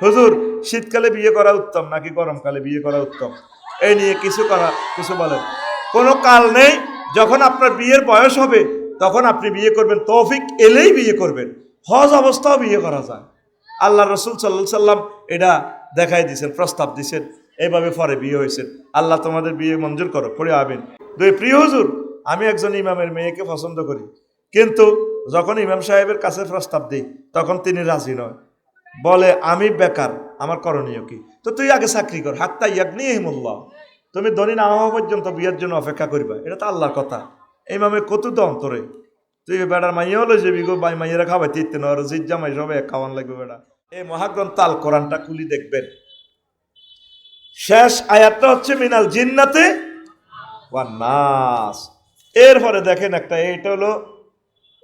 হুজুর শীতকালে বিয়ে করা উত্তম নাকি গরমকালে বিয়ে করা উত্তম, এই নিয়ে কিছু বলেন। কোনো কাল নেই, যখন আপনার বিয়ের বয়স হবে তখন আপনি বিয়ে করবেন, তৌফিক এলেই বিয়ে করবেন। হজ অবস্থাও বিয়ে করা যায়। আল্লাহ রসুল সাল্লাল্লাহু আলাইহি সাল্লাম এটা দেখাই দিয়েছেন, প্রস্তাব দিয়েছেন, এইভাবে পরে বিয়ে হয়েছে। আল্লাহ তোমাদের বিয়ে মঞ্জুর করো, পড়ে আমিন। দুই, প্রিয় হুজুর, আমি একজন ইমামের মেয়েকে পছন্দ করি, কিন্তু যখন ইমাম সাহেবের কাছে প্রস্তাব দিই তখন তিনি রাজি নয়, বলে আমি বেকার, আমার করণীয় কি? তো তুই আগে চাকরি কর, হাত্তা ইয়াগনিহিমুল্লাহ, তুমি ধনী না হওয়া পর্যন্ত বিয়ের জন্য অপেক্ষা করবা, এটা তো আল্লাহর কথা। ইমামে কত তো অন্তরে, তুই বেড়ার মাইয়াও লই যাবি গো, বাই মাইয়েরা খাওয়াইতে ইতে না, জিজ্ঞা জামাই সবাই খাওয়ান লাগবে বেড়া। এই মহাগ্রন্থ আল কোরআনটা খুলি দেখবেন, শেষ আয়াতটা হচ্ছে মিনাল জিন্নাতে ওয়ান নাস। এরপরে দেখেন একটা, এটা হলো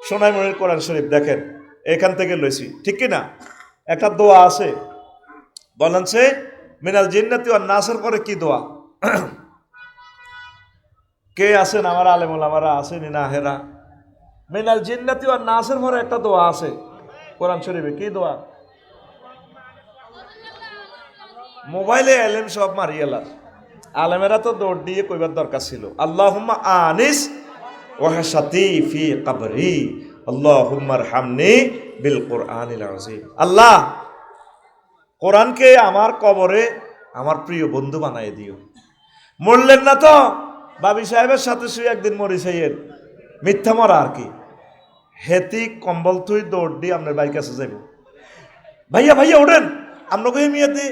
সোনাইমুড়ির কোরআন শরীফ, দেখেন এখান থেকে লইছি, ঠিক কিনা? একটা দোয়া আছে, বলেন সে মিনাল জিন্নাতি ওয়ান নাসের পরে কি দোয়া? কে আছেন আমার আলেম ওলামারা আছেন না হেরা? মিনাল জিন্নাতি ওয়ান নাসের পরে একটা দোয়া আছে কোরআন শরীফে, কি দোয়া? মোবাইলে আলেম সব মারিয়েলার, আলেমেরা তো দৌড় দিয়ে কইবার দরকার ছিল, আল্লাহুম্মা আনিস ওয়াহশাতি ফি কবরি আল্লাহুম্মা আরহামনি বিল কুরআনিল আযীম। আল্লাহ, কোরআনকে আমার কবরে আমার প্রিয় বন্ধু বানাই দিও। মরলেন না তো? বাবি সাহেবের সাথে শুয়ে একদিন মরিসাইয়ের, মিথ্যা মরা আর কি। হেতি কম্বল থুই দৌড় দিয়ে আপনার বাইক কাছে যাইব, ভাইয়া ভাইয়া ওঠেন, আপনাকে মিয়াতে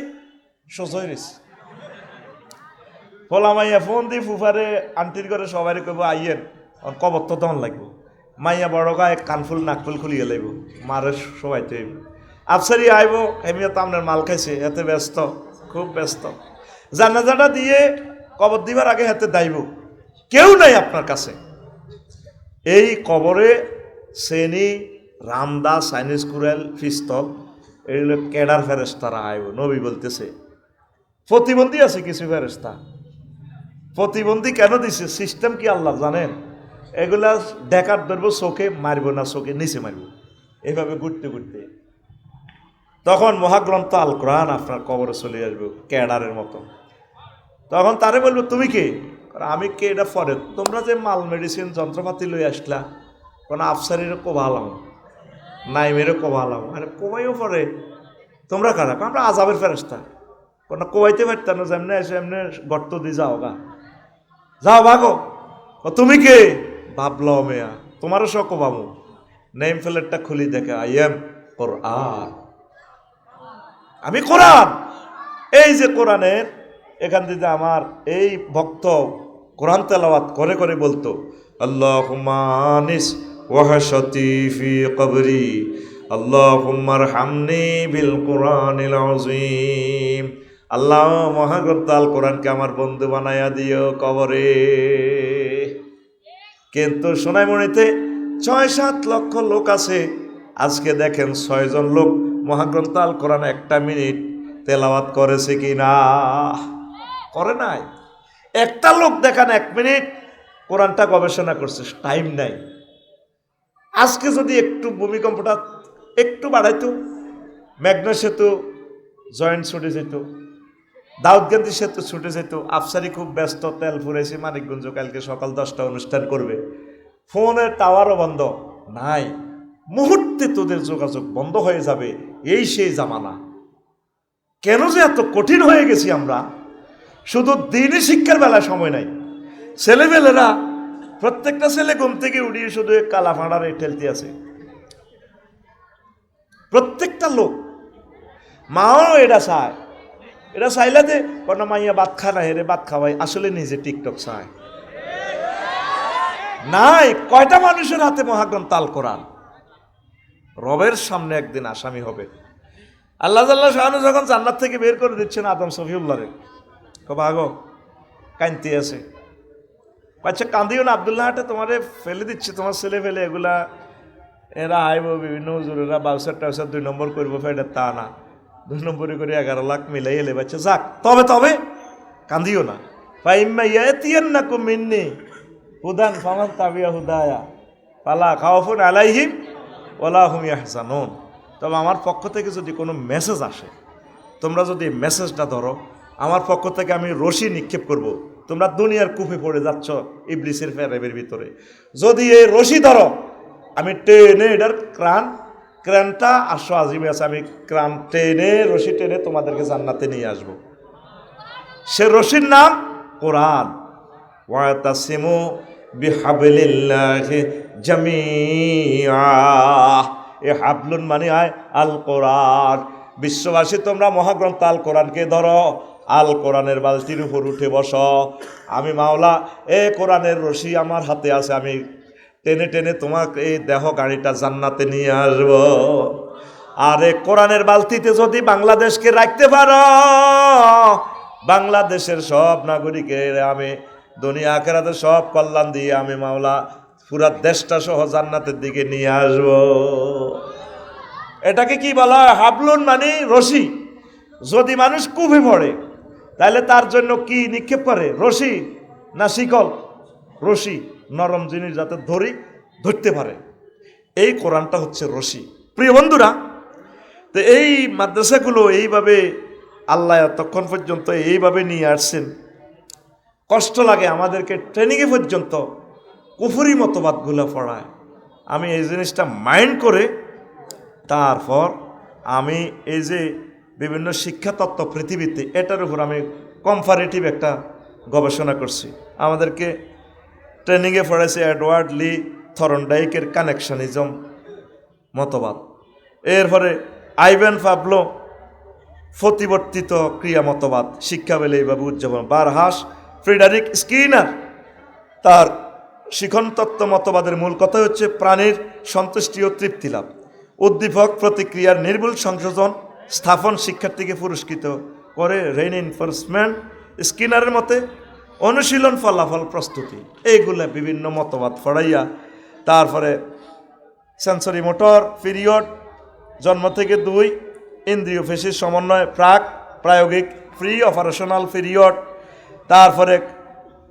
সোজই রেছি। ফলা মাইয়া ফোন দি ফুফারে আন্টির করে সবাই কইব আইয়েন, কবর তো তখন লাগবো। মাইয়া বড় গায়ে কানফুল নাকফুল খুলিয়ে লাগবো, মারে সবাই তো আফসারি আইব, এমিয়া তো আপনার মাল খাইছে, এতে ব্যস্ত, খুব ব্যস্ত। জানাজাটা দিয়ে কবর দিবার আগে হাতে দাইব, কেউ নাই আপনার কাছে। এই কবরে সেনি, রামদা, চাইনিজ কুড়াল, পিস্তল, এগুলো কেডার ফেরেস্তারা আইব। নবী বলতেছে প্রতিবন্ধী আছে কিছু ফেরেস্তা। প্রতিবন্ধী কেন দিছে? সিস্টেম কি আল্লাহ জানেন? এগুলা ডেকার ধরবো, চোখে মারবো না, চোখে নিচে মারবো, এইভাবে ঘুরতে ঘুরতে তখন মহাগ্রন্থ আল কোরআন আপনার কবরে চলে আসবে ক্যাডারের মতো। তখন তারে বলবো তুমি কে? আমি কে এটা পরে, তোমরা যে মাল মেডিসিন যন্ত্রপাতি লই আসলা, কোনো আফসারিরও কোভালাম, নাইমেরও কোভালাম, মানে কোবাইও পরে, তোমরা কারা? আমরা আজাবের ফেরেস্তা, কোনো কোবাইতে পারতাম না, যেমনি এসে এমনি গর্ত দিয়ে যাও গা, যাও ভাগো। তুমি কে? ভাবলাম মেয়া, তোমারও সব কোবামো। নেম ফেলেরটা খুলি দেখে আই এম কোরআন, আমি কোরআন। এই যে কোরআনের এখান থেকে আমার এই ভক্ত কোরআন তেলাওয়াত করে করে বলতো আল্লাহুম্মা আনিস ওয়াহশাতি ফি কবরি আল্লাহুম্মা আরহামনি বিল কুরআনিল আযীম। আল্লাহ, মহাগ্রন্থ আল কোরআনকে আমার বন্ধু বানায়া দিও কবরে। কিন্তু সোনাইমুড়িতে ৬-৭ লক্ষ লোক আছে, আজকে দেখেন ৬ জন লোক মহাগ্রন্থ আল কোরআন 1 মিনিট তেলাওয়াত করেছে কি না? করে নাই। একটা লোক দেখান 1 মিনিট কোরআনটা গবেষণা করছে, টাইম নাই। আজকে যদি একটু ভূমিকম্পটা একটু বাড়াইতো, মেঘনা সেতু জয়েন্ট ছুটে যেত, দাউদকান্দি সেতু ছুটে যেত, আফসারি খুব ব্যস্ত, তেল ফুরাইছে মানিকগঞ্জ, কালকে সকাল 10টা অনুষ্ঠান করবে, ফোনের টাওয়ারও বন্ধ নাই, মুহূর্তে তোদের যোগাযোগ বন্ধ হয়ে যাবে, এই সেই জামানা। কেন যে এত কঠিন হয়ে গেছি আমরা? শুধু দিনই শিক্ষার বেলায় সময় নাই। ছেলেমেলেরা, প্রত্যেকটা ছেলে ঘুম থেকে উঠিয়ে শুধু কালা ফাঁড়ারে ঠেলতে আছে, প্রত্যেকটা লোক। মাও এটা চায়, এটা চাইলে যে কোনো মাইয়া ভাত খা না হেরে ভাত খাওয়াই, আসলে নিজে টিকটক চায় নাই। কয়টা মানুষের হাতে মহাগ্রন্থ আল কোরআন? রবের সামনে একদিন আসামি হবে। আল্লাহ শাহানু যখন জান্নাত থেকে বের করে দিচ্ছেন আদম সফিউল্লাহরে, ভাগো, কান্তি আছে, আচ্ছা কান্দিও না, আব্দুল্লাহ হাটে তোমারে ফেলে দিচ্ছে, তোমার ছেলে ফেলে এগুলা, এরা আইব বিভিন্ন হুজুরেরা বাউসার টাউসার 2 নম্বর করবো, ফেডে তা না, 2 নম্বরে করে 11 লাখ মিলাই এলে বাচ্চা যাক, তবে কান্দিও না। ফাইম্মা ইয়াতিয়ান্নাকুম মিন্নি হুদান ফামান তাবিয়া হুদায়া ফালা খাউফুন আলাইহিম ওয়ালা হুম ইয়াহজানুন। তবে আমার পক্ষ থেকে যদি কোনো মেসেজ আসে, তোমরা যদি মেসেজটা ধরো, আমার পক্ষ থেকে আমি রশি নিক্ষেপ করব। তোমরা দুনিয়ার কূপে পড়ে যাচ্ছ ইবলিসের ফেরেবের ভিতরে। যদি এই রশি ধরো, আমি টেনে এটার ক্রানটা আসো আজিমে আছে, আমি ক্রান টেনে রশি টেনে তোমাদেরকে জান্নাতে নিয়ে আসব। সে রশির নাম কোরআন। ওয়াতাসিমু বিহাবলিল্লাহি জামিআ। এ হাবলুন মানে হয় আল কোরআন। বিশ্ববাসী তোমরা মহাগ্রন্থ আল কোরআনকে ধরো, আল কোরআনের বালতির উপর উঠে বসো। আমি মাওলা এ কোরআনের রশি আমার হাতে আছে, আমি টেনে টেনে তোমাকে এই দেহ গাড়িটা জান্নাতে নিয়ে আসব। আর এ কোরআনের বালতিতে যদি বাংলাদেশকে রাখতে পারো, বাংলাদেশের সব নাগরিকের আমি দুনিয়া আখিরাতে সব কল্যাণ দিয়ে আমি মাওলা পুরা দেশটা সহ জান্নাতের দিকে নিয়ে আসব। এটাকে কি বলা হয়? হাবলুন মানে রশি। যদি মানুষ কূপে পড়ে তাহলে তার জন্য কি নিক্ষেপ করে? রশি না শিকল? রশি, নরম জিনিস যাতে ধরতে পারে। এই কোরআনটা হচ্ছে রশি। প্রিয় বন্ধুরা, তো এই মাদ্রাসাগুলো এইভাবে আল্লাহ এতক্ষণ পর্যন্ত এইভাবে নিয়ে আসছেন। কষ্ট লাগে আমাদেরকে ট্রেনিংয়ে পর্যন্ত কুফরি মতবাদগুলো পড়ায়। আমি এই জিনিসটা মাইন্ড করে তারপর আমি এই যে বিভিন্ন শিক্ষা তত্ত্ব পৃথিবীতে, এটার উপর আমি কম্পারেটিভ একটা গবেষণা করছি। আমাদেরকে ট্রেনিংয়ে পড়াইছে এডওয়ার্ড লি থরনডাইকের কানেকশনিজম মতবাদ। এরপরে আইভেন পাবলো প্রতিবর্তিত ক্রিয়া মতবাদ শিক্ষা পেলে এইভাবে উদযাপন। বারহাস ফ্রিডারিক স্কিনার তার শিখন তত্ত্ব মতবাদের মূল কথা হচ্ছে প্রাণীর সন্তুষ্টি ও তৃপ্তি লাভ, উদ্দীপক প্রতিক্রিয়ার নির্ভুল সংযোজন স্থাপন শিক্ষার্থীকে পুরস্কৃত করে রেইনফোর্সমেন্ট। স্কিনারের মতে অনুশীলন ফলাফল প্রস্তুতি, এইগুলো বিভিন্ন মতবাদ পড়াইয়া তারপরে সেন্সরি মোটর পিরিয়ড জন্ম থেকে 2, ইন্দ্রিয় পেশির সমন্বয় প্রায়োগিক প্রি অপারেশনাল পিরিয়ড, তারপরে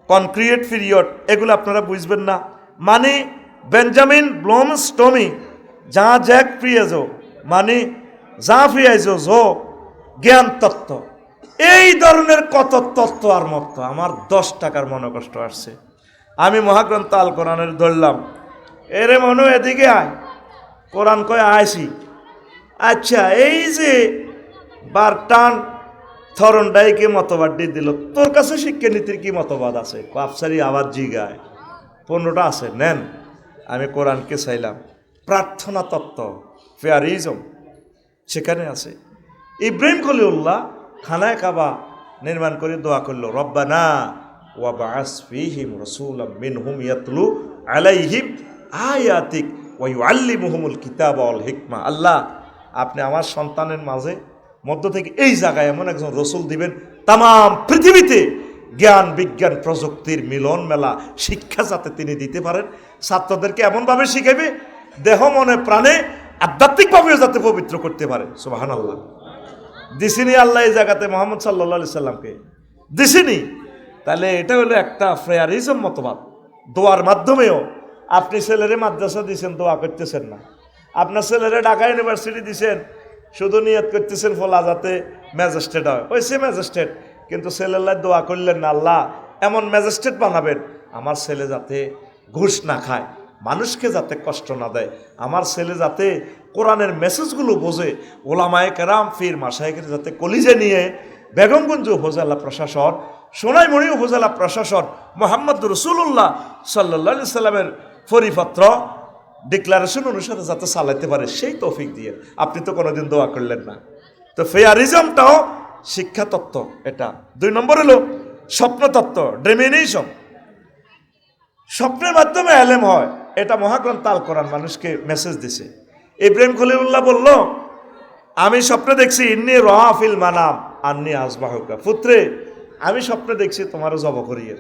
কনক্রিয়েট পিরিয়ড। এগুলো আপনারা বুঝবেন না। মানে বেঞ্জামিন ব্লুমস্টোমি যা জ্যাক প্রিয়েজো মানে যা ফিয়াইজো জো জ্ঞান তত্ত্ব। এই ধরনের কত তত্ত্ব আর মত আমার 10 টাকার মনে কষ্ট আসছে। আমি মহাগ্রন্থ আল কোরআনের ধরলাম, এরে মনো এদিকে আয়, কোরআন কয় আইসি। আচ্ছা, এই যে বারটান থরনডাইকে মতবাদ দিয়ে দিল, তোর কাছে শিক্ষানীতির কি মতবাদ আছে? আফসারি আবার জিগায় 15টা আছে, নেন। আমি কোরআনকে চাইলাম। প্রার্থনা তত্ত্ব ফেয়ারিজম সেখানে আছে। ইব্রাহিম খলিলুল্লাহ খানায় কাবা নির্মাণ করে দোয়া করলো, রব্বানা ওয়া বা'আস ফীহিম রাসূলাম মিনহুম ইয়াতলু আলাইহিম আয়াতিক ওয়া ইউআল্লিমুহুমুল কিতাবা ওয়াল হিকমা। আল্লাহ, আপনি আমার সন্তানের মাঝে মধ্য থেকে এই জায়গায় এমন একজন রসুল দিবেন, তাম পৃথিবীতে জ্ঞান বিজ্ঞান প্রযুক্তির মিলন মেলা শিক্ষা যাতে তিনি দিতে পারেন। ছাত্রদেরকে এমনভাবে শিখাবে দেহ মনে প্রাণে আধ্যাত্মিকভাবেও যাতে পবিত্র করতে পারে। সুবহানাল্লাহ। দিসিনি আল্লাহ এই জায়গাতে মোহাম্মদ সাল্লাল্লাহু আলাইহি সাল্লামকে দিসিনি। তাহলে এটা হলো একটা ফ্রেয়ারিজম মতবাদ। দোয়ার মাধ্যমেও আপনি ছেলেরে মাদ্রাসা দিয়েছেন, দোয়া করতেছেন না। আপনার ছেলেরে ঢাকা ইউনিভার্সিটি দিয়েছেন, শুধু নিয়ত করতেছেন ফলা যাতে ম্যাজিস্ট্রেট হয়, হয়েছে ম্যাজিস্ট্রেট, কিন্তু ছেলের দোয়া করলেন না, আল্লাহ এমন ম্যাজিস্ট্রেট বানাবেন আমার ছেলে যাতে ঘুষ না খায়, মানুষকে যাতে কষ্ট না দেয়, আমার ছেলে যাতে কোরআনের মেসেজগুলো বোঝে, ওলামায়ে কেরাম ফির মাশায়েখের যাতে কলিজে নিয়ে বেগমগঞ্জ উপজেলা প্রশাসন, সোনাইমুড়ি উপজেলা প্রশাসন মুহাম্মদ রাসূলুল্লাহ সাল্লাল্লাহু আলাইহি সাল্লামের পরিপত্র ডিক্লারেশন অনুসারে যাতে চালাইতে পারে, সেই তৌফিক দিয়ে। আপনি তো কোনোদিন দোয়া করলেন না। তো ফেয়ারিজমটাও শিক্ষা তত্ত্ব। এটা 2 নম্বর হলো স্বপ্ন তত্ত্ব, ড্রিমিনেশন। স্বপ্নের মাধ্যমে এলেম হয়, এটা মহাগ্রন্থ আল কোরআন মানুষকে মেসেজ দিছে। ইব্রাহিম খলিলুল্লাহ বলল, আমি স্বপ্নে দেখছি ইন্নী রাফিল মানাম আন্নী আসবাহুকা, পুত্রে আমি স্বপ্নে দেখছি তোমারও জব করিয়ে।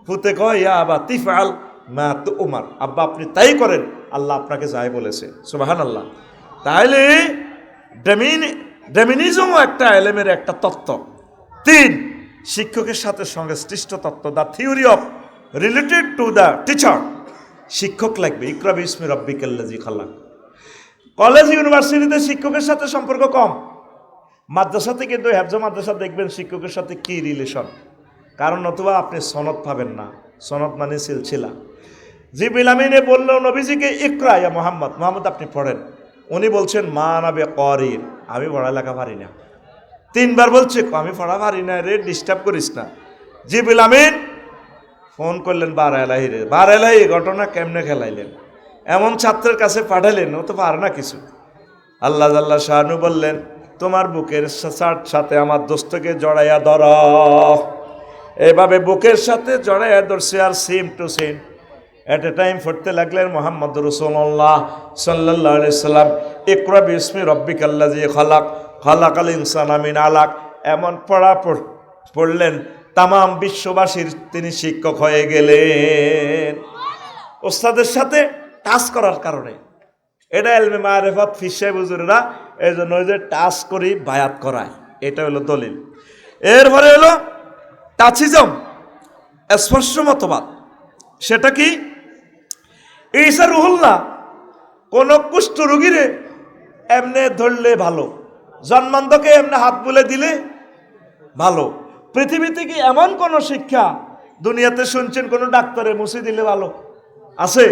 পুতে কয়, ইয়া আবা তিফআল মা তুমার, আব্বা আপনি তাই করেন, আল্লাহ আপনাকে যাই বলেছে। সুবহানাল্লাহ। তাহলে ডেমিনিজমও একটা এলেমের একটা তত্ত্ব। 3, শিক্ষকের সাথে সংশ্লিষ্ট তত্ত্ব, the theory of related to the teacher. শিক্ষক লাগবে, ইকরা বিসমি রাব্বিকাল্লাযী খালাক। কলেজ ইউনিভার্সিটিতে শিক্ষকের সাথে সম্পর্ক কম, মাদ্রাসাতে কিন্তু হেফজ মাদ্রাসা দেখবেন শিক্ষকের সাথে কি রিলেশন, কারণ নতুবা আপনি সনদ পাবেন না। সনদ মানে সিলসিলা। জিবরিল আমিনে বলল নবীজিকে ইকরা ইয়া মুহাম্মদ, মুহাম্মদ আপনি পড়েন। উনি বলছেন মা নাবে করিন, আমি পড়ালেখা পারি না। 3 বার বলছে আমি পড়া পারি না রে, ডিস্টার্ব করিস না। জিবরিল আমিন ফোন করলেন বারাইলাহি রে, বারাইলাহি ঘটনা কেমনে খেলাইলেন, এমন ছাত্রের কাছে পাঠালেন ও তো পারে না কিছু। আল্লাহ জাল্লা শাহানু বললেন তোমার বুকের সাথে আমার দোস্তকে জড়াইয়া ধর। এভাবে বুকের সাথে জড়াইয়া ধরছে আর same to same at a time পড়তে লাগলেন মুহাম্মদ রাসূলুল্লাহ সাল্লাল্লাহু আলাইহি সাল্লাম ইকরা বিসমি রাব্বিকাল্লাযী খালাক খালাকাল ইনসানা মিন আলাক। এমন পড়লেন তামাম বিশ্ববাসীর তিনি শিক্ষক হয়ে গেলেন ওস্তাদের সাথে টাচ করার কারণে। এটা ইলমে মারিফাত ফিস সাহেব হুজুরেরা এই জন্য যে টাচ করি বায়াত করায়, এটা হলো দলিল। এরপরে হলো টাচিজম, স্পর্শ মতবাদ। সেটা কি? ঈসা রুহুল্লাহ কোন কুষ্ঠ রোগীরে এমনে ধরলে ভালো, জন্মান্ধকে এমনে হাত বুলে দিলে ভালো। পৃথিবীতে কি এমন কোন শিক্ষা দুনিয়াতে শুনছেন কোন ডাক্তারে মুছে দিলে ভালো আছে?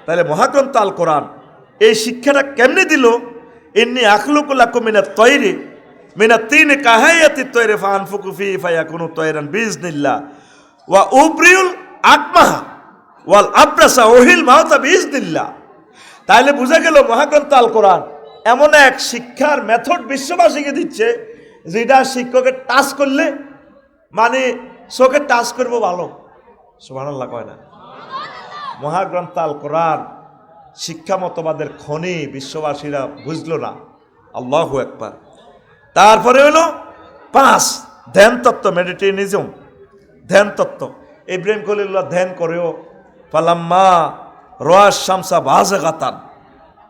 তাহলে মহাগ্রন্থ আল কোরআন এই শিক্ষাটা কেমনে দিল? ইন্নী আখলুকু লাকুম মিনাত তয়রি মিনাত তিনি কাহায়াতিত তয়রি ফানফুকু ফি ফায়াকুনু তয়রান বিইজনিল্লাহ ওয়া উবরিউল আকমাহা ওয়াল আবরাসা ওহিল মাউতা বিইজনিল্লাহ। তাহলে বোঝা গেল মহাগ্রন্থ আল কোরআন এমন এক শিক্ষার মেথড বিশ্ববাসীকে দিচ্ছে যেটা শিক্ষকে টাচ করলে মানে চোখে টাচ করবো ভালো। সুবহানাল্লাহ কয় না? মহাগ্রন্থ আল কোরআন শিক্ষা মতবাদের খনি বিশ্ববাসীরা বুঝলো না। আল্লাহু আকবার। তারপরে হলো 5 ধ্যান তত্ত্ব, মেডিটেশনিজম, ধ্যান তত্ত্ব। ইব্রাহিম খলিলুল্লাহ ধ্যান করেও ফালাম্মা রাআশ শামসা বাযিগাতান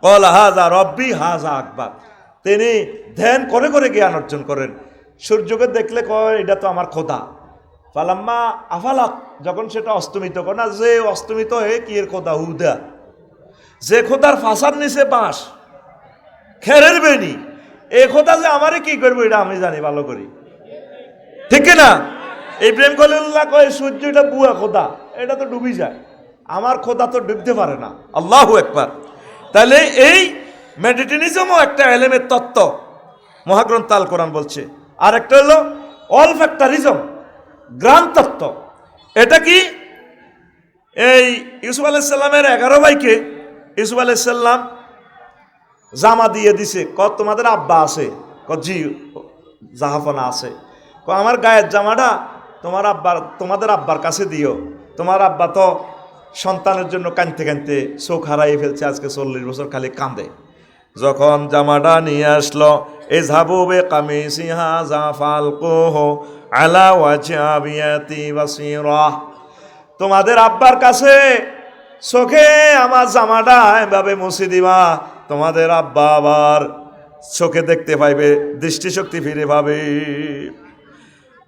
ক্বালা হাযা রব্বি হাযা আকবার। তিনি ধ্যান করে করে জ্ঞান অর্জন করেন। সূর্যকে দেখলে কয় এটা তো আমার খোদা। ফালাম্মা আফালাত, যখন সেটা অস্তমিত করে না, যে অস্তমিত হয়ে কি এর খোদা হুদা, যে খোদার ফাঁসার নিচে বাঁশ খেরের বেনি, এ খোদা যে আমারে কি করবো এটা আমি জানি ভালো করি, ঠিক না? ইব্রাহিম খলিলুল্লাহ কয় সূর্য এটা বুয়া খোদা, এটা তো ডুবি যায়, আমার খোদা তো ডুবতে পারে না। আল্লাহু আকবার। তাহলে এই মেডিটেশনিজমও একটা এলেমের তত্ত্ব মহাগ্রন্থ আল কোরআন বলছে। আর একটা হলো অল ফ্যাক্টরিজম, গ্রান তত্ত্ব। এটা কি? এই ইউসুফ আলাইহিস সালামের 11 ভাইকে ইউসুফ আলাইহিস সালাম জামা দিয়ে দিছে। তোমাদের আব্বা আছে? জি জাহাফনা আছে। আমার গায়ের জামাটা তোমাদের আব্বার কাছে দিও, তোমার আব্বা তো সন্তানের জন্য কাঁদতে কাঁদতে চোখ হারাই ফেলছে, আজকে 40 বছর খালি কাঁদে। যখন জামাটা নিয়ে আসলো, এই ঝাবুবে কামিসি হাযা ফালকুহু আলা ওয়াজহি আবিয়াতি বাসীরা, তোমাদের আব্বার কাছে চোখে আমার জামাটা এভাবে মুছে দিবা, তোমাদের আব্বা আবার চোখে দেখতে পাইবে, দৃষ্টিশক্তি ফিরে পাবে।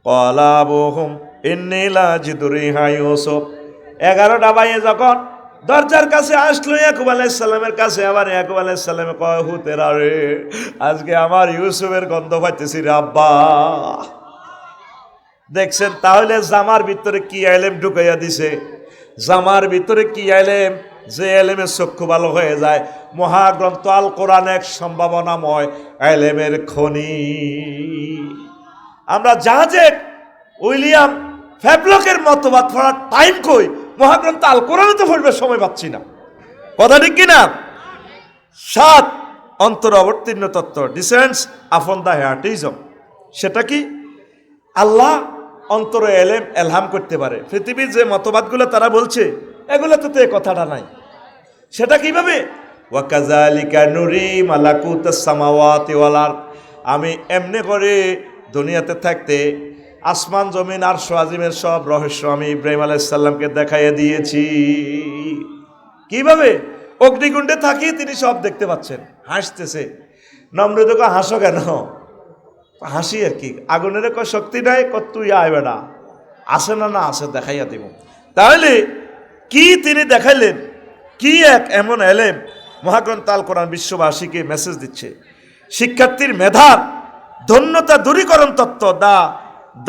ক্বালা আবুহুম ইন্নী লাজিদু রিহা ইউসুফ। 11টা ভাইয়ে যখন দরজার কাছে আসলো ইয়াকুব আলাইহিস সালামের কাছে, আবার ইয়াকুব আলাইহিস সালামে কয় হুতেরা রে, আজকে আমার ইউসুফের গন্ধ পাইতেছি রে আব্বা। দেখছেন তাহলে জামার ভিতরে কি এলেম ঢুকাইয়া দিছে, জামার ভিতরে কি এলেম, যে এলেমের চক্ষু ভালো হয়ে যায়। মহাগ্রন্থ আল কোরআন এক সম্ভাবনাময় এলেমের খনি। আমরা জাহাজে উইলিয়াম ফ্যাবলকের মতবাদ পড়ার টাইম কই, মহাগ্রন্থ আল কোরআনে তো পড়বে সময় পাচ্ছি না, কথা ঠিক কিনা? 7 অন্তর অবতীর্ণ তত্ত্ব, ডিসেন্টস আপন দ্য হার্টিজম। সেটা কি? আল্লাহ অন্তরে এলেম এলহাম করতে পারে। পৃথিবীর যে মতবাদগুলো তারা বলছে এগুলো তো এই কথাটা নাই। সেটা কিভাবে? ওয়াকাযালিকা নুরি মালাকুতাস সামাওয়াতি ওয়াল আরদ, আমি এমনি করে দুনিয়াতে থাকতে আসমান জমিন আর আজিমের সব রহস্য আমি ইব্রাহিম আলাইহিস সালামকে দেখাইয়া দিয়েছি। কিভাবে? অগ্নিকুণ্ডে থাকি তিনি সব দেখতে পাচ্ছেন। হাসতেছে। নমরুদকে হাসো কেন? হাসি আর কি, আগুনের কয় শক্তি নাই, তুই আয় বেটা, আসে না না আসে দেখাইয়া দিব। তাহলে কি তিনি দেখাইলেন? কি এক এমন এলেম! মহাগ্রন্থ আল কোরআন বিশ্ববাসীকে মেসেজ দিচ্ছে। শিক্ষার্থীর মেধার ধন্যতা দূরীকরণ তত্ত্ব, the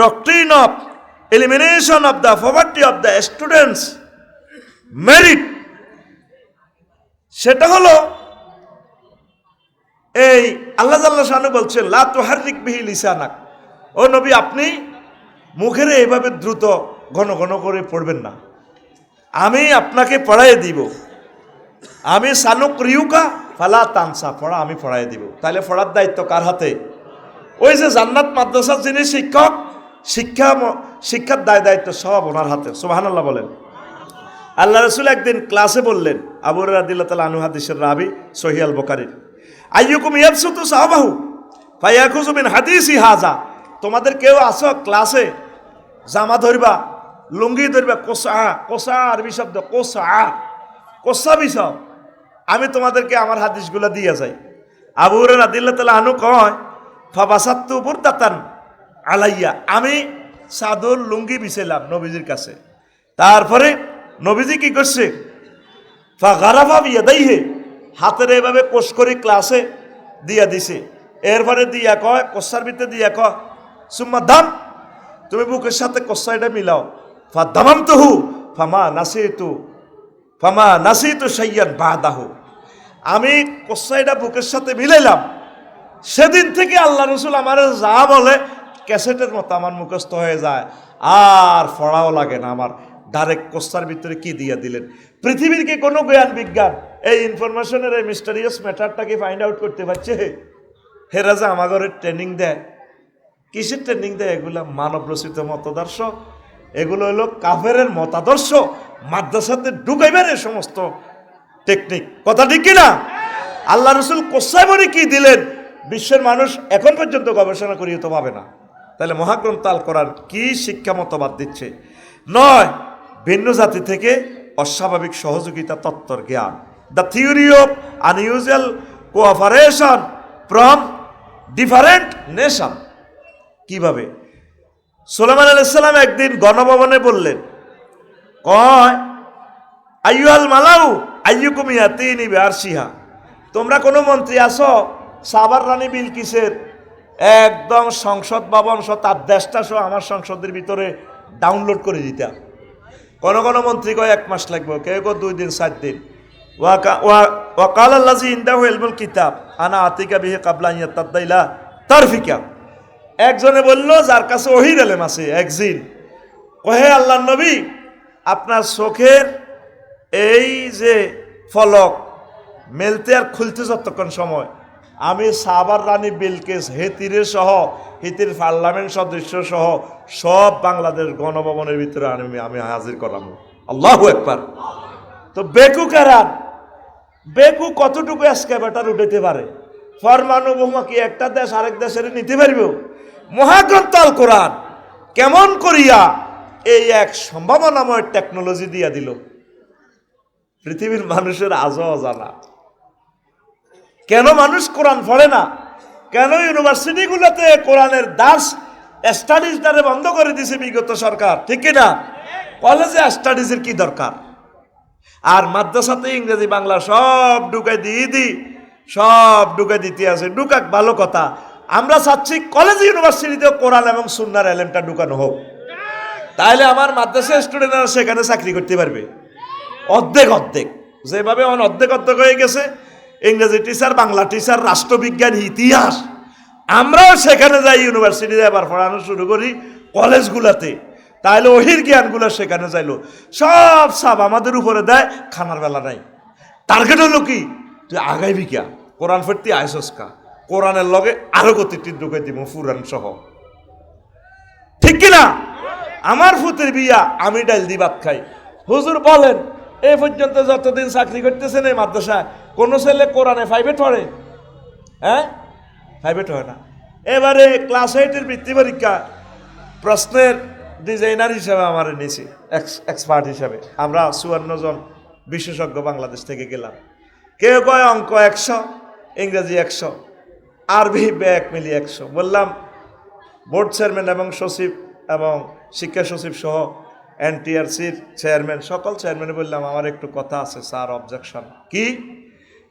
doctrine of elimination of the poverty of the students merit, সেটা হলো এই আল্লাহ জাল্লা শানু বলছেন লা তুহাররিক বিহি লিসানাক, ও নবী আপনি মুখের এইভাবে দ্রুত ঘন ঘন করে পড়বেন না, আমি আপনাকে পড়াইয়ে দিব, আমি সানুকরিউকা ফালা তানসা, পড়া আমি পড়াইয়ে দিব। তাহলে পড়ার দায়িত্ব কার হাতে? ওই যে জান্নাত মাদ্রাসার যিনি শিক্ষক, শিক্ষার দায়িত্ব সব ওনার হাতে। সুবহানাল্লাহ বলেন। আল্লাহ রাসূল একদিন ক্লাসে বললেন, আবু হুরায়রা রাদিয়াল্লাহু তাআলা আনহু হাদিসের রাবি, সহিহ আল বুখারীর, আইয়ুকুম ইয়াবসুতু সাহাবাহু ফায়াখুযু মিন হাদিসি হাযা, তোমাদের কেউ আসো ক্লাসে জামা ধরবা, লুঙ্গি ধরবা, কোসা আরবি শব্দ, কোসা বিষয়, আমি তোমাদেরকে আমার হাদিসগুলো দিয়ে যাই। আবু হুরায়রা রাদিয়াল্লাহু তাআলা আনহু কয় ফাবাসাত্তু বুরদাতান আলাইয়া, আমি চাদর লুঙ্গি বিছাইলাম নবীজির কাছে। তারপরে নবীজি কি করছে? ফাগারাফা বিয়াদাইহি, হাতের এভাবে কোষ করে ক্লাসে দিয়া দিছে। এরপরে দিয়া কয়, কোসার ভিতরে দিয়া কয় সুম্মা দাম, তুমি বুকের সাথে কোসা এটা মিলাও। ফা দামামতুহু ফামা নাসিতু শাইয়ান বাদাহু, আমি কোসা এটা বুকের সাথে মিলাইলাম, সেদিন থেকে আল্লাহ রসুল আমার যা বলে ক্যাসেটের মতো আমার মুখস্থ হয়ে যায়, আর পড়াও লাগে না আমার। ডাইরেক্ট কোস্তার ভিতরে কি দিয়ে দিলেন? পৃথিবীর কি কোনো জ্ঞান বিজ্ঞান এই ইনফরমেশনের এই মিস্টারিয়াস ম্যাটারটাকে ফাইন্ড আউট করতে পারছে? হেরা যে আমার ঘরে ট্রেনিং দেয়, কিসের ট্রেনিং দেয়? এগুলো মানব রচিত মতাদর্শ, এগুলো হলো কাফেরের মতাদর্শ, মাদ্রাসাতে ঢুকাইবার এই সমস্ত টেকনিক। কথা ঠিক কিনা? আল্লাহ রসুল কোসায় বলে কি দিলেন বিশ্বের মানুষ এখন পর্যন্ত গবেষণা করিয়ে তো পাবে না। তাহলে মহাগ্রন্থ আল কোরআন কি শিক্ষা মতবাদ দিচ্ছে? নয়, ভিন্ন জাতি থেকে অস্বাভাবিক সহযোগিতা তত্ত্বর জ্ঞান, the theory of unusual cooperation from different nation. কিভাবে? সুলাইমান আলাইহিস সালাম একদিন গণভবনে বললেন, কয় আইয়ুহাল মালাউ আইয়ুকুম ইয়াতিনি বিআরশিহা, তোমরা কোনো মন্ত্রী আসো সাবার রানী বিলকিসের একদম সংসদ ভবন সহ তার দেশটা সহ আমার সংসদের ভিতরে ডাউনলোড করে দিতাম। কোন কোন মন্ত্রী কয় 1 মাস লাগবে, কেউ কেউ 2 দিন 7 দিন। ওয়াকাল আল্লাযী ইনদাহু ইলমুল কিতাব আনা আতিকা বিহি ক্বাবলা আন ইয়াতাদ্দা ইলা তারফিকা, একজনে বলল যার কাছে ওহীর ইলম আছে, একজিন কহে আল্লাহর নবী আপনার চোখের এই যে ফলক মেলতে আর খুলতে যতক্ষণ সময়, আমি সাবার রানী বিলকিস হেতিরের সহ হিতির পার্লামেন্ট সদস্য সহ সব বাংলাদেশ গণভবনের ভিতরে আমি হাজির করাবো। আল্লাহু আকবার। তো বেকু কারান, বেকু কতটুকু এসকেভেটর উঠাতে পারে? পরমাণু বোমা কি একটা দেশ আরেক দেশের নিতে পারবে? মহাগ্রন্থ আল কোরআন কেমন করিয়া এই এক সম্ভাবনাময় টেকনোলজি দিয়া দিল, পৃথিবীর মানুষের আজও অজানা। কেন মানুষ কোরআন পড়ে না? কেন ইউনিভার্সিটিগুলোতে কোরআনের দাস স্টাডিজটারে বন্ধ করে দিছে বিগত সরকার, ঠিক কিনা? কলেজে স্টাডিজের কি দরকার? আর মাদ্রাসাতে ইংরেজি বাংলা সব ঢুকাই সব ঢুকাই দিতে আছে। ঢুকাক, ভালো কথা। আমরা চাচ্ছি কলেজ ইউনিভার্সিটিতেও কোরআন এবং সুন্নাহর এলেমটা ঢুকানো হোক, তাহলে আমার মাদ্রাসার স্টুডেন্টরা সেখানে চাকরি করতে পারবে। অর্ধেক যেভাবে অর্ধেক হয়ে গেছে, ইংরেজি টিচার, বাংলা টিচার, রাষ্ট্রবিজ্ঞান, ইতিহাস, আমরাও সেখানে যাই ইউনিভার্সিটিতে এবার পড়ানো শুরু করি কলেজগুলোতে, তাহলে ওহির জ্ঞানগুলো সেখানে যাইলো। সব আমাদের উপরে দেয়, খানার বেলা নাই। টার্গেট হলো কি? তুই আগাইবি কিয়া, কোরআন ফেরতি আইসকা, কোরআনের লগে আরো গতিটি ঢুকে দিব ফুরান সহ, ঠিক কিনা? আমার ফুতের বিয়া, আমি ডাইল দি ভাত খাই। হুজুর বলেন এই পর্যন্ত যতদিন চাকরি করতেছেন এই মাদ্রাসায় কোন ছেলে কোরআনে 5 পড়ে? হ্যাঁ, 5 হয় না। এবারে ক্লাস 8-এর বৃত্তি পরীক্ষা প্রশ্নের ডিজাইনার হিসাবে আমার নিয়েছি, এক্সপার্ট হিসাবে। আমরা 54 জন বিশেষজ্ঞ বাংলাদেশ থেকে গেলাম। কেউ কয় অঙ্ক 100, ইংরেজি 100, আরবি ব্যাক মিলিয়ে 100। বললাম বোর্ড চেয়ারম্যান এবং সচিব এবং শিক্ষা সচিব সহ এনটিআরসির চেয়ারম্যান, সকল চেয়ারম্যানে বললাম আমার একটু কথা আছে স্যার, অবজেকশন। কি?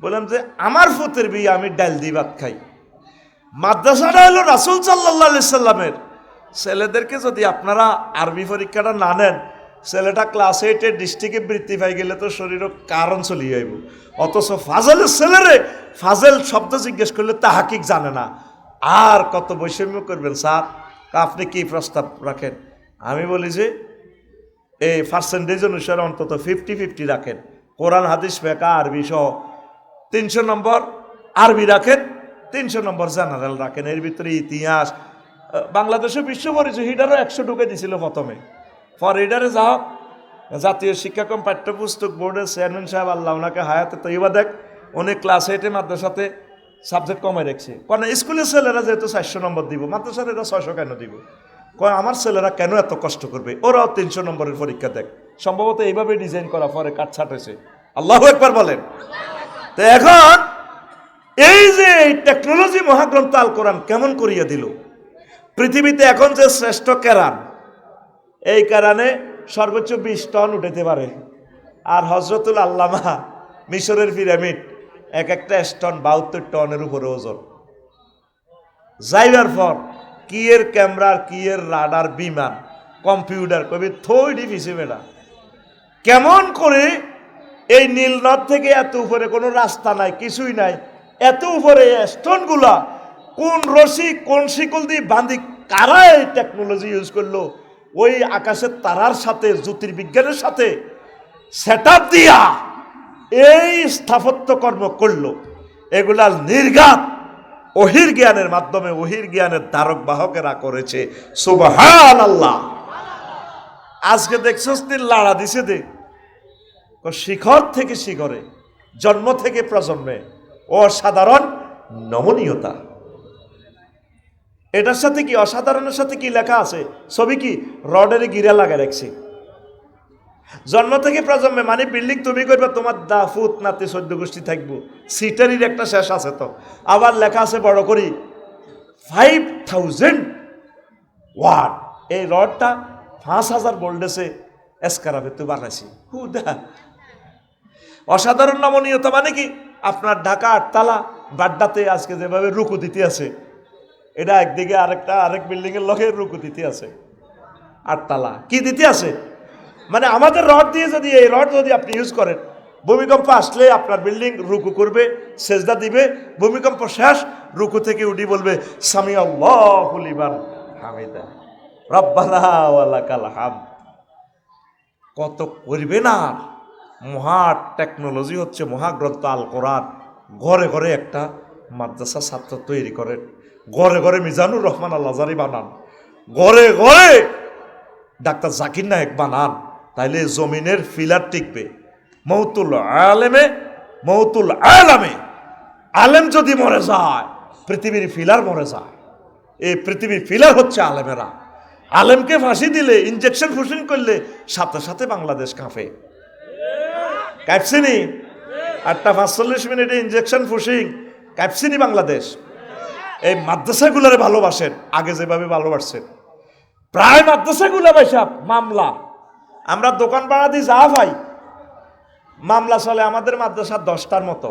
বললাম যে আমার ফুতের বিয়ে, আমি ডাল দিয়ে ভাত খাই, মাদ্রাসাটা হলো রাসূল সাল্লাল্লাহু আলাইহি সাল্লামের। ছেলেদেরকে যদি আপনারা আরবি পরীক্ষাটা না নেন, ছেলেটা ক্লাস 8-এ ডিস্ট্রিক্টে বৃত্তি পাই গেলে তো শরীরও কারণ চলিয়ে যাইব। অথচ ফাজলের ছেলেরে ফাজল শব্দ জিজ্ঞেস করলে তাহাকিক জানে না। আর কত বৈষম্য করবেন স্যার, আপনি কি প্রস্তাব রাখেন? আমি বলি যে এই পার্সেন্টেজ অনুসারে অন্তত 50-50 রাখেন। কোরআন হাদিস ফিকহ আরবি সহ 300 নম্বর আরবি রাখেন, 300 নম্বর জেনারেল রাখেন। এর ভিতরে ইতিহাস, বাংলাদেশের বিশ্ব পরিচয় হিডারও 100 ঢুকে দিছিল প্রথমে। ফর হিডারে যাও, জাতীয় শিক্ষাক্রম পাঠ্যপুস্তক বোর্ডের চেয়ারম্যান সাহেব, আল্লাহ ওনাকে হায়াতে তৈবা দেখ, উনি ক্লাস 8-এ মাদ্রাসাতে সাবজেক্ট কমে রাখছে। কারণ স্কুলের ছেলেরা যেহেতু 400 নম্বর দিব, মাদ্রাসার এরা 600 কেন দিব? কয় আমার ছেলেরা কেন এত কষ্ট করবে, ওরাও 300 নম্বরের পরীক্ষা দেখ। সম্ভবত এইভাবে ডিজাইন করা, পরে কাটছাট হয়েছে। আল্লাহু আকবার বলেন। তো এখন এই যে টেকনোলজি মহাগ্রন্থ আল কোরআন কেমন করিয়া দিল, পৃথিবীতে এখন যে শ্রেষ্ঠ কেরান, এই কেরানে সর্বোচ্চ 20 টন উঠাতে পারে। আর হজরতুল আল্লামা মিশরের পিরামিড এক একটা স্টোন 72 টনের উপরে ওজন। যাইবার পর কি এর ক্যামেরার, কি এর রাডার, বিমান, কম্পিউটার কবি থইডি ফিসে বেড়া কেমন করে এই নীলনদ থেকে এত উপরে কোনো রাস্তা নাই, কিছুই নাই, এত উপরে স্টোনগুলা কোন রশি কোন শিকল দিয়ে বাঁধি, কারা এই টেকনোলজি ইউজ করলো? ওই আকাশের তারার সাথে জ্যোতির্বিজ্ঞানের সাথে সেট আপ দিয়া এই স্থাপত্য কর্ম করলো। এগুলার নির্ঘাত ওহির জ্ঞানের মাধ্যমে, ওহির জ্ঞানের ধারক বাহকেরা করেছে। সুবহানাল্লাহ। আজকে দেখছস নি লাড়া দিছে দে, শিখর থেকে শিখরে, জন্ম থেকে প্রজন্মে অসাধারণ নমনীয়তা। এটার সাথে কি অসাধারণের সাথে কি লেখা আছে? ছবি কি রডের গিরা লাগায় রাখছি। জন্ম থেকে প্রজন্মে মানে বিল্ডিং তুমি করবে, তোমার দা ফুত নাতে 14 গোষ্ঠী থাকবো, সিটারির একটা শেষ আছে। তো আবার লেখা আছে বড় করি 5000 ওয়াট। এই রডটা 5000 ভোল্টেজে এসকারাবে তুই বানাইছি। অসাধারণ নমনীয়তা মানে কি? আপনার ঢাকা 8 তালা বাড্ডাতে আজকে যেভাবে রুকু দিতে আছে, এটা একদিকে আরেক বিল্ডিং এর লগে রুকু দিতে আছে। 8 তালা কি দিতে আছে? মানে আমাদের রড দিয়ে যদি, এই রড যদি আপনি ইউজ করেন, ভূমিকম্প আসলে আপনার বিল্ডিং রুকু করবে, সেজদা দিবে, ভূমিকম্প শেষ, রুকু থেকে উঠি বলবে সামি আল্লাহু লিমান হামিদা রব্বানা ওয়া লাকাল হামদ। কত করবে না। মহা টেকনোলজি হচ্ছে মহাগ্রন্থ আল কোরআন। ঘরে ঘরে একটা মাদ্রাসা ছাত্র তৈরি করেন, ঘরে ঘরে মিজানুর রহমান আল আজহারি বানান, ঘরে ঘরে ডাক্তার জাকির নায়েক বানান, তাইলে জমিনের ফিলার টিকবে। মৌতুল আলেমে মৌতুল আলামে, আলেম যদি মরে যায় পৃথিবীর ফিলার মরে যায়। এই পৃথিবীর ফিলার হচ্ছে আলেমেরা। আলেমকে ফাঁসি দিলে, ইনজেকশন ফুসিং করলে সাথে সাথে বাংলাদেশ কাঁপে। কাঁপছিনি 8টা 45 মিনিটে ইনজেকশন ফুসিং, কাঁপছিনি বাংলাদেশ। এই মাদ্রাসাগুলোরে ভালোবাসেন, আগে যেভাবে ভালোবাসছেন। প্রায় মাদ্রাসাগুলো ভাইসাব মামলা, আমরা দোকান ভাড়া দিই যা ভাই, মামলা চলে আমাদের মাদ্রাসা 10টার মতো।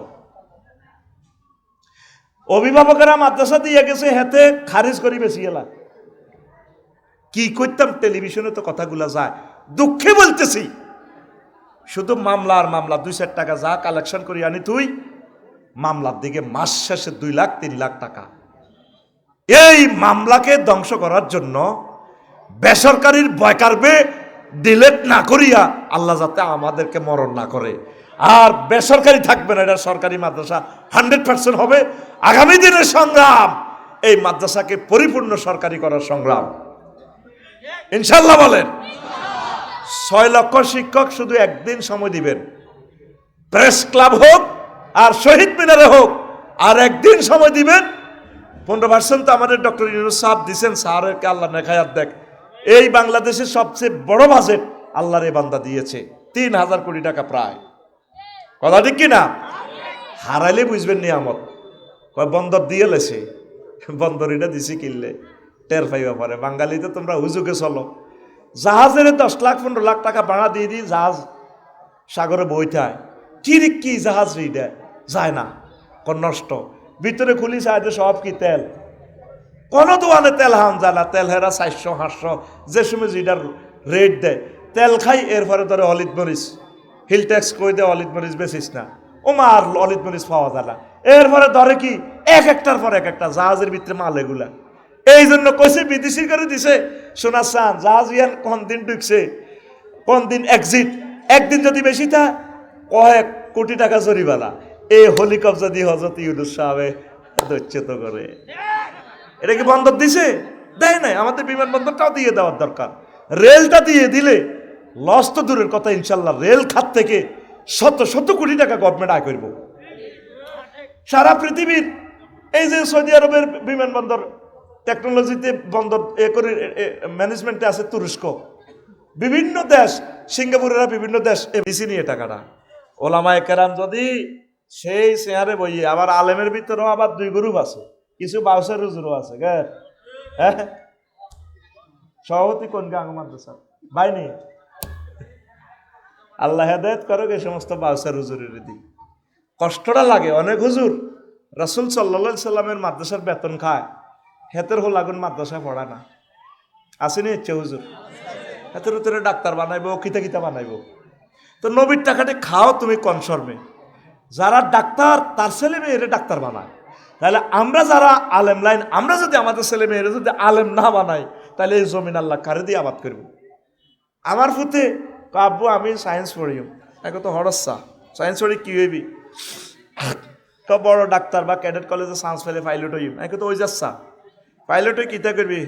অভিভাবকেরা মাদ্রাসা দিয়ে গেছে, হেতে খারিজ করি বেশি গেলা। কি করতাম, টেলিভিশনে তো কথাগুলা যায়, দুঃখে বলতেছি। শুধু মামলা আর মামলা, 2-4 টাকা যা কালেকশন করি আনি তুই, মামলার দিকে মাস শেষে 2 লাখ 3 লাখ টাকা। এই মামলাকে ধ্বংস করার জন্য বেসরকারির বয়কারবে ডিলেট না করিয়া আল্লাহ যাতে আমাদেরকে মরণ না করে। আর বেসরকারি থাকবে না, এটা সরকারি মাদ্রাসা 100% হবে। আগামী দিনের সংগ্রাম এই মাদ্রাসাকে পরিপূর্ণ সরকারি করার সংগ্রাম, ইনশাল্লাহ বলেন। 6 লক্ষ শিক্ষক শুধু একদিন সময় দিবেন, প্রেস ক্লাব হোক আর শহীদ মিনারে হোক, আর একদিন সময় দিবেন। 15% তো আমাদের ডক্টর ইউনূস সাহেব দিচ্ছেন, স্যারকে আল্লাহ নেখায়াত দেখ। এই বাংলাদেশের সবচেয়ে বড় বাজেট আল্লাহর এই বান্দা দিয়েছে, 3000 কোটি টাকা প্রায়। কথা ঠিক কিনা? হারাইলে বুঝবেন নিয়ামত। কয় বন্দর দিয়ে লেছে, বন্দর এটা দিছি কিনলে টের পাইবা পারে। বাঙালিতে তোমরা হুজুকে চলো, জাহাজের 10 লাখ 15 লাখ টাকা ভাড়া দিয়ে দিই, জাহাজ সাগরে বইটায়। ঠিক কি জাহাজ রিডা যায় না, নষ্ট। ভিতরে খুলি সাইডে সব কি তেল, কোনো দোকানে তেল হাম জানা তেল হেরা 400-500 যে সময় যেটার রেট দেয় তেল খাই এরপরে ধরে অলিদ মরিচ হিল ট্যাক্স কই দেয় অলিদ মরিচ বেচিস না ও মা আর অলিদ মরিচ পাওয়া যায় না এরপরে ধরে কি এক একটার পর এক একটা জাহাজের ভিতরে মাল এগুলা এই জন্য কইছে বিদেশি করে দিছে সোনা চান জাহাজ ইয়ান কোন দিন ঢুকছে কোন দিন এক্সিট একদিন যদি বেশি থা কয়েক কোটি টাকা জরিমানা এই হেলিকপ্টার দিয়ে হযরত ইউনূস সাহেব দৈত্যত করে এটা কি বন্দর দিছে দেয় নাই আমাদের বিমানবন্দরটাও দিয়ে দেওয়ার দরকার রেলটা দিয়ে দিলে লস তো দূরের কথা ইনশাল্লাহ রেল খাত থেকে শত শত কোটি টাকা গভর্নমেন্ট আয় করব সারা পৃথিবীর এই যে সৌদি আরবের বিমানবন্দর টেকনোলজিতে বন্দর এ করে ম্যানেজমেন্টে আছে তুরস্ক বিভিন্ন দেশ সিঙ্গাপুরেরা বিভিন্ন দেশ এবিসি নিয়ে টাকাটা ওলামায়ে কেরাম যদি সেই চেয়ারে বইয়ে আবার আলেমের ভিতরেও আবার দুই গ্রুপ আছে কিছু বাউসার হুজুরও আছে হ্যাঁ সভাপতি কোন গাঙ্গ মাদ্রাসা বাইনি আল্লাহ হেদায়েত করুক এই সমস্ত বাউসার হুজুরের দিক কষ্টটা লাগে অনেক হুজুর রাসূল সাল্লাল্লাহু আলাইহি সাল্লামের মাদ্রাসার বেতন খায় হেতের হল আগুন মাদ্রাসা পড়া না আসেনি ইচ্ছে হুজুর হেতের ভিতরে ডাক্তার বানাইবো কিতা কিতা বানাইবো তো নবীর টাকাতে খাও তুমি কনসর্মে যারা ডাক্তার তার ছেলে মেয়েরে ডাক্তার বানায় তাহলে আমরা যারা আলেম লাইন আমরা যদি আমাদের ছেলে মেয়েরা যদি আলেম না বানাই তাহলে এই জমিন আল্লাহ কারে দিয়ে আবাদ করব আমার ফুতে আব্বু আমি সায়েন্স পড়িও এখন তো হরসা সায়েন্স পড়ি কি হইবি তো বড় ডাক্তার বা ক্যাডেট কলেজে চান্স পেলে পাইলট হইম এখন তো ওই যাচ্ছা পাইলট হয়ে কিতা করবি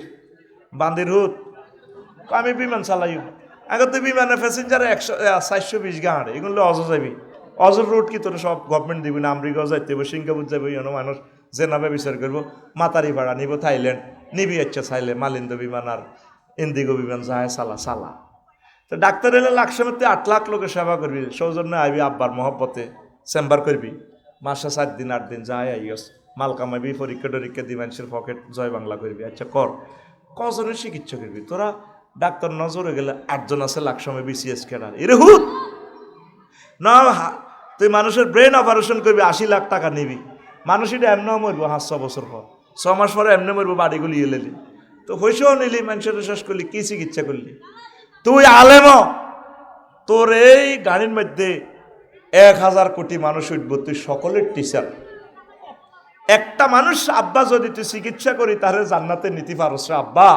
বান্দির হুত আমি বিমান চালাইম এখন তুই বিমানে প্যাসেঞ্জার 420 গাঁড়ে এগুলো অজ যাবি অজর রোড কি তোর সব গভর্নমেন্ট দিবি না আমেরিকাও যাইতে হইব সিঙ্গাপুর যাবো ইনো মানুষ যে নামে বিচার করবো মাতারি ভাড়া নিব থাইল্যান্ড নিবি ইচ্ছা চাইলে মালিন্দ বিমান আর ইন্দিগো বিমান যায় সালা তো ডাক্তার এলে লাকসামেতে 8 লাখ লোকের সেবা করবি সৌজন্য আইবি আব্বার মহব্বতে চেম্বার করবি মাসে 7 দিন 8 দিন যায় আইস মাল কামাইবি পরীক্ষা টরীক্ষা দি মানুষের পকেট জয় বাংলা করবি আচ্ছা কর কজনের চিকিৎসা করবি তোরা ডাক্তার নজরে গেলে 8 জন আছে লাকসামে বিসিএস ক্যাডার এরে হুত না তুই মানুষের ব্রেন অপারেশন করবি 80 লাখ টাকা নিবি মানুষ এটা এমনিও মরবো 500 বছর পর 6 মাস পরে এমনি মরবো বাড়িগুলি এলেলি তো পয়সাও নিলি মানুষের শেষ করলি কি চিকিৎসা করলি তুই আলেম তোর এই গাড়ির মধ্যে 1000 কোটি মানুষ উঠবো তুই সকলের টিচার একটা মানুষ আব্বা যদি তুই চিকিৎসা করি তাহলে জান্নাতে নীতি পারস আব্বা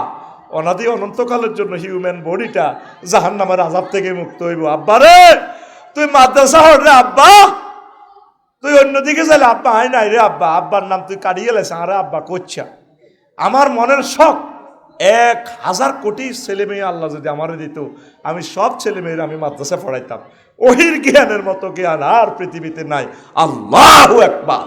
অনাদি অনন্তকালের জন্য হিউম্যান বডিটা জাহান্নামের আযাব থেকে মুক্ত হইব আব্বা রে তুই মাদ্রাসা হরে আব্বা তুই অন্যদিকে যাইলে আব্বা আয় নাই রে আব্বা আব্বার নাম তুই কাটিয়ে গেলেছ আরে আব্বা কোচ্ছা আমার মনের শখ 1000 কোটি ছেলে মেয়ে আল্লাহ যদি আমারে দিত আমি সব ছেলে মেয়েরা আমি মাদ্রাসা পড়াইতাম ওহির জ্ঞানের মতো জ্ঞান আর পৃথিবীতে নাই আল্লাহু আকবার